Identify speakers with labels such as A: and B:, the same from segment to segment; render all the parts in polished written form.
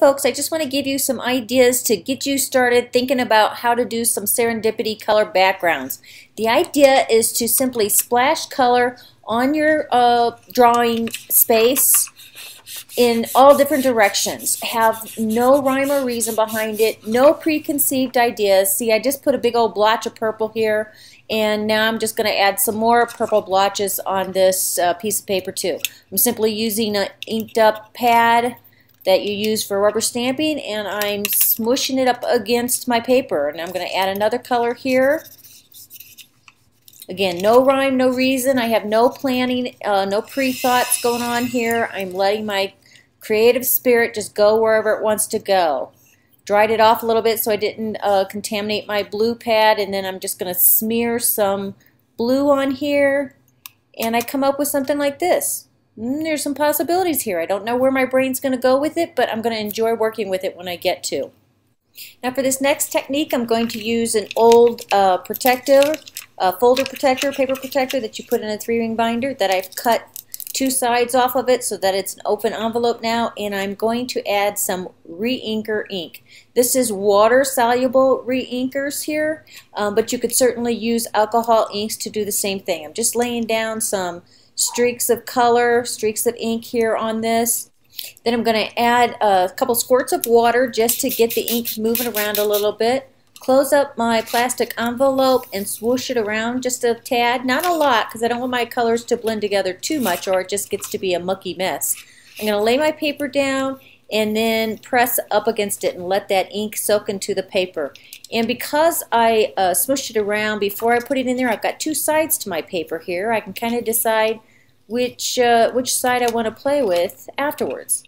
A: folks, I just want to give you some ideas to get you started thinking about how to do some serendipity color backgrounds. The idea is to simply splash color on your drawing space in all different directions. Have no rhyme or reason behind it, no preconceived ideas. See, I just put a big old blotch of purple here, and now I'm just going to add some more purple blotches on this piece of paper too. I'm simply using an inked up pad that you use for rubber stamping, and I'm smushing it up against my paper, and I'm going to add another color here. Again, no rhyme, no reason. I have no planning, no pre-thoughts going on here. I'm letting my creative spirit just go wherever it wants to go. Dried it off a little bit so I didn't contaminate my blue pad, and then I'm just going to smear some blue on here, and I come up with something like this. There's some possibilities here. I don't know where my brain's going to go with it, but I'm going to enjoy working with it when I get to. Now for this next technique, I'm going to use an old protector, folder protector, paper protector that you put in a 3-ring binder that I've cut 2 sides off of it so that it's an open envelope now, and I'm going to add some re-inker ink. This is water-soluble re-inkers here, but you could certainly use alcohol inks to do the same thing. I'm just laying down some streaks of color, streaks of ink here on this. Then I'm going to add a couple squirts of water just to get the ink moving around a little bit. Close up my plastic envelope and swoosh it around just a tad. Not a lot, because I don't want my colors to blend together too much or it just gets to be a mucky mess. I'm going to lay my paper down and then press up against it and let that ink soak into the paper. And because I smooshed it around before I put it in there, I've got 2 sides to my paper here. I can kind of decide which side I want to play with afterwards.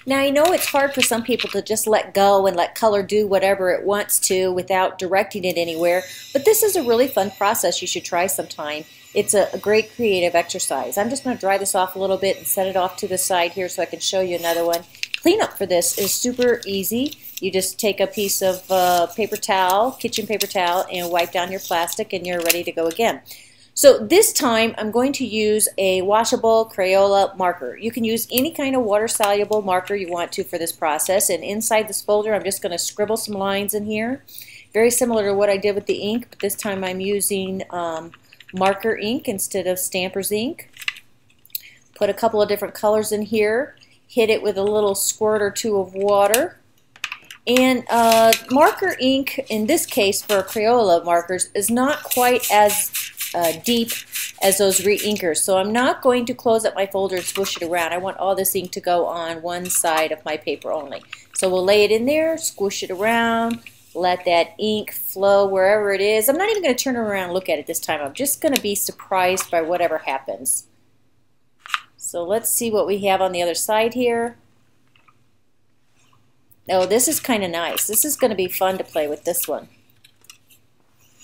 A: Now I know it's hard for some people to just let go and let color do whatever it wants to without directing it anywhere, but this is a really fun process you should try sometime. It's a great creative exercise. I'm just going to dry this off a little bit and set it off to the side here so I can show you another one. Cleanup for this is super easy. You just take a piece of paper towel, kitchen paper towel, and wipe down your plastic and you're ready to go again. So this time I'm going to use a washable Crayola marker. You can use any kind of water-soluble marker you want to for this process, and inside this folder I'm just going to scribble some lines in here. Very similar to what I did with the ink, but this time I'm using marker ink instead of Stampers ink. Put a couple of different colors in here, hit it with a little squirt or 2 of water. And marker ink, in this case for Crayola markers, is not quite as deep as those re-inkers, so I'm not going to close up my folder and swoosh it around. I want all this ink to go on one side of my paper only. So we'll lay it in there, squish it around, let that ink flow wherever it is. I'm not even going to turn around and look at it this time. I'm just going to be surprised by whatever happens. So let's see what we have on the other side here. Oh, this is kind of nice. This is going to be fun to play with this one.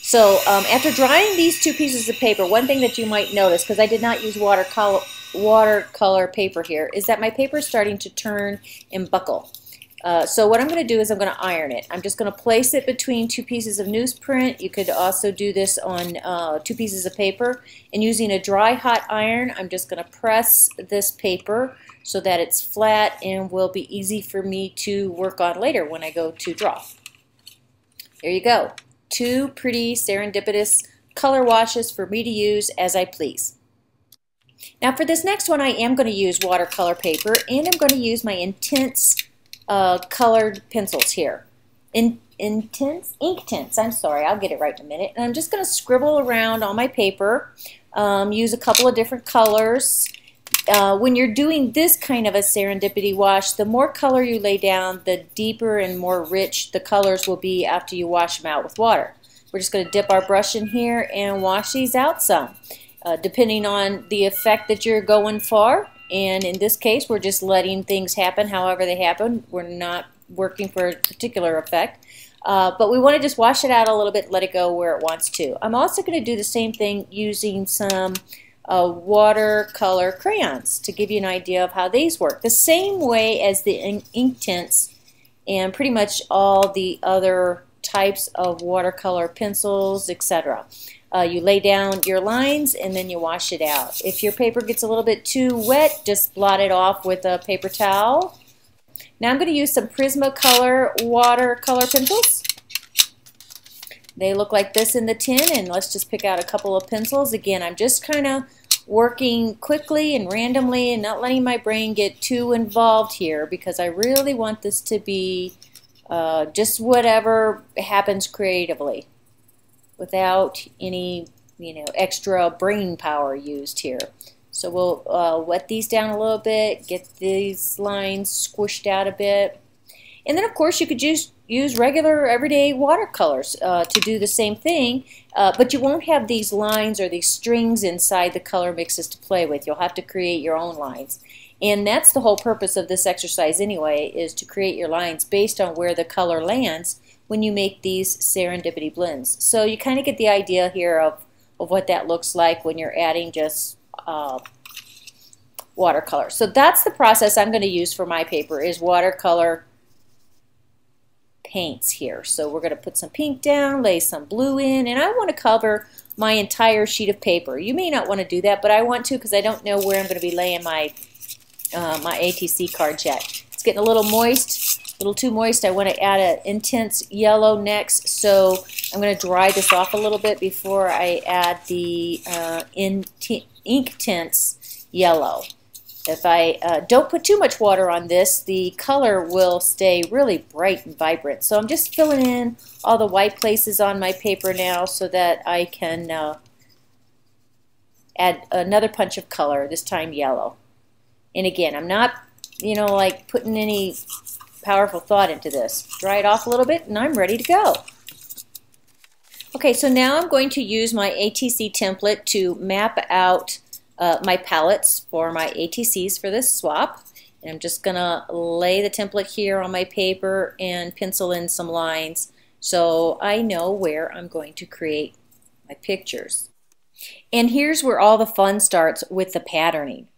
A: So after drying these 2 pieces of paper, one thing that you might notice, because I did not use watercolor paper here, is that my paper is starting to turn and buckle. So what I'm going to do is I'm going to iron it. I'm just going to place it between 2 pieces of newsprint. You could also do this on 2 pieces of paper. And using a dry hot iron, I'm just going to press this paper so that it's flat and will be easy for me to work on later when I go to draw. There you go. 2 pretty serendipitous color washes for me to use as I please. Now for this next one I am going to use watercolor paper, and I'm going to use my intense colored pencils here. Ink tints, I'm sorry, I'll get it right in a minute. And I'm just going to scribble around on my paper, use a couple of different colors. When you're doing this kind of a serendipity wash, the more color you lay down, the deeper and more rich the colors will be after you wash them out with water. We're just going to dip our brush in here and wash these out some, depending on the effect that you're going for. And in this case, we're just letting things happen however they happen. We're not working for a particular effect. But we want to just wash it out a little bit, let it go where it wants to. I'm also going to do the same thing using some watercolor crayons to give you an idea of how these work. The same way as the ink tints and pretty much all the other types of watercolor pencils, etc. You lay down your lines and then you wash it out. If your paper gets a little bit too wet, just blot it off with a paper towel. Now I'm going to use some Prismacolor watercolor pencils. They look like this in the tin, and let's just pick out a couple of pencils. Again, I'm just kind of working quickly and randomly and not letting my brain get too involved here because I really want this to be just whatever happens creatively without any extra brain power used here. So we'll wet these down a little bit, get these lines squished out a bit. And then of course you could use regular everyday watercolors to do the same thing, but you won't have these lines or these strings inside the color mixes to play with. You'll have to create your own lines. And that's the whole purpose of this exercise anyway, is to create your lines based on where the color lands when you make these serendipity blends. So you kind of get the idea here of what that looks like when you're adding just watercolor. So that's the process I'm going to use for my paper, is watercolor paints here. So we're going to put some pink down, lay some blue in, and I want to cover my entire sheet of paper. You may not want to do that, but I want to because I don't know where I'm going to be laying my my ATC cards yet. It's getting a little moist, a little too moist. I want to add an intense yellow next, so I'm going to dry this off a little bit before I add the ink tints yellow. If I don't put too much water on this, the color will stay really bright and vibrant. So I'm just filling in all the white places on my paper now so that I can add another punch of color, this time yellow. And again, I'm not, like putting any powerful thought into this. Dry it off a little bit and I'm ready to go. Okay, so now I'm going to use my ATC template to map out my palettes for my ATCs for this swap. And I'm just going to lay the template here on my paper and pencil in some lines so I know where I'm going to create my pictures. And here's where all the fun starts with the patterning.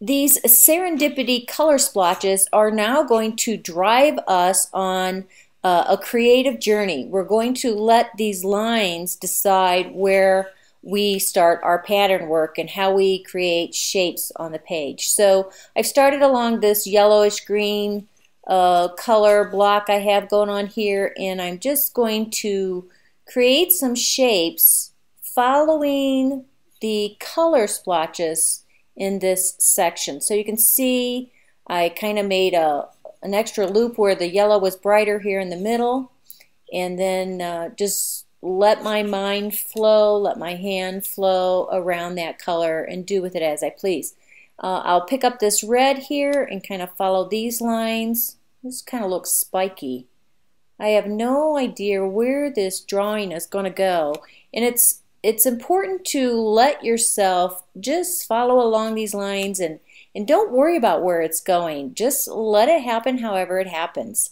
A: These serendipity color splotches are now going to drive us on a creative journey. We're going to let these lines decide where we start our pattern work and how we create shapes on the page. So I've started along this yellowish green color block I have going on here, and I'm just going to create some shapes following the color splotches in this section. So you can see I kind of made an extra loop where the yellow was brighter here in the middle, and then just let my mind flow, let my hand flow around that color and do with it as I please. I'll pick up this red here and kind of follow these lines. This kind of looks spiky. I have no idea where this drawing is going to go, and it's important to let yourself just follow along these lines and don't worry about where it's going. Just let it happen however it happens.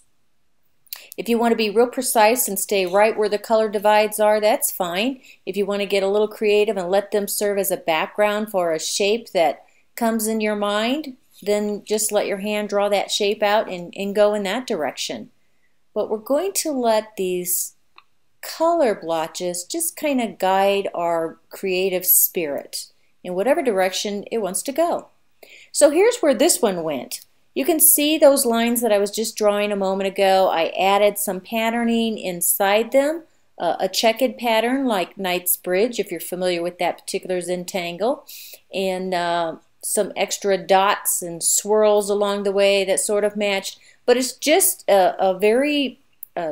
A: If you want to be real precise and stay right where the color divides are, that's fine. If you want to get a little creative and let them serve as a background for a shape that comes in your mind, then just let your hand draw that shape out and go in that direction. But we're going to let these color blotches just kind of guide our creative spirit in whatever direction it wants to go. So here's where this one went. You can see those lines that I was just drawing a moment ago. I added some patterning inside them, a checkered pattern like Knightsbridge, if you're familiar with that particular Zentangle, and some extra dots and swirls along the way that sort of matched. But it's just a very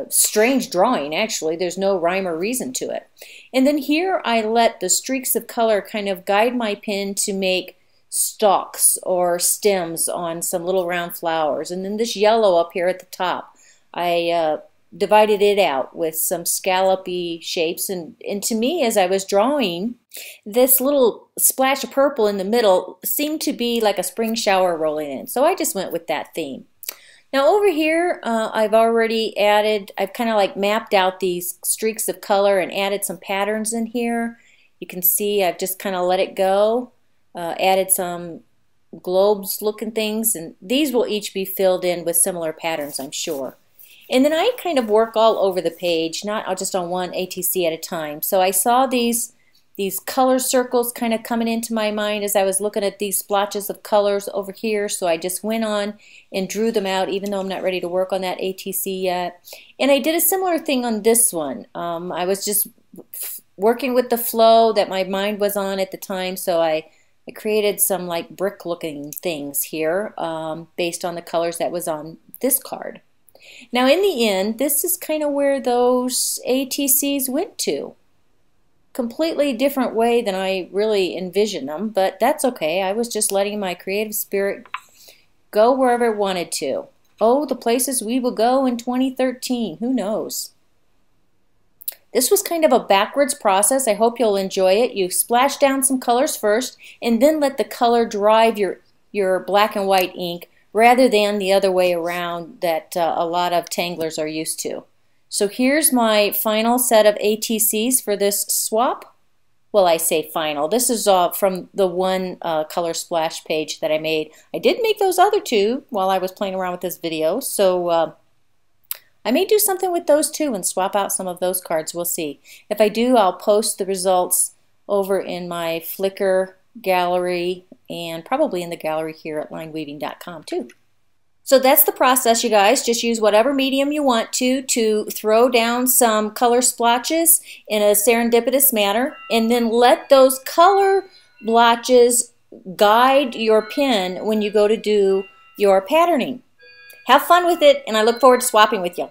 A: strange drawing, actually. There's no rhyme or reason to it. And then here I let the streaks of color kind of guide my pen to make stalks or stems on some little round flowers. And then this yellow up here at the top, I divided it out with some scallopy shapes, and to me, as I was drawing, this little splash of purple in the middle seemed to be like a spring shower rolling in, so I just went with that theme. Now over here I've already added, I've kind of like mapped out these streaks of color and added some patterns in here. You can see I've just kind of let it go. Added some globes looking things, and these will each be filled in with similar patterns, I'm sure. And then I kind of work all over the page, not just on one ATC at a time. So I saw these these color circles kind of coming into my mind as I was looking at these splotches of colors over here. So I just went on and drew them out, even though I'm not ready to work on that ATC yet. And I did a similar thing on this one. I was just working with the flow that my mind was on at the time, so I created some like brick looking things here based on the colors that was on this card. Now in the end, this is kind of where those ATCs went to. Completely different way than I really envisioned them, but that's okay. I was just letting my creative spirit go wherever it wanted to. Oh, the places we will go in 2013. Who knows? This was kind of a backwards process. I hope you'll enjoy it. You splash down some colors first and then let the color drive your black and white ink rather than the other way around that a lot of tanglers are used to. So here's my final set of ATCs for this swap. Well, I say final. This is from the one color splash page that I made. I did make those other two while I was playing around with this video, so I may do something with those too and swap out some of those cards. We'll see. If I do, I'll post the results over in my Flickr gallery and probably in the gallery here at lineweaving.com too. So that's the process, you guys. Just use whatever medium you want to throw down some color splotches in a serendipitous manner, and then let those color blotches guide your pen when you go to do your patterning. Have fun with it, and I look forward to swapping with you.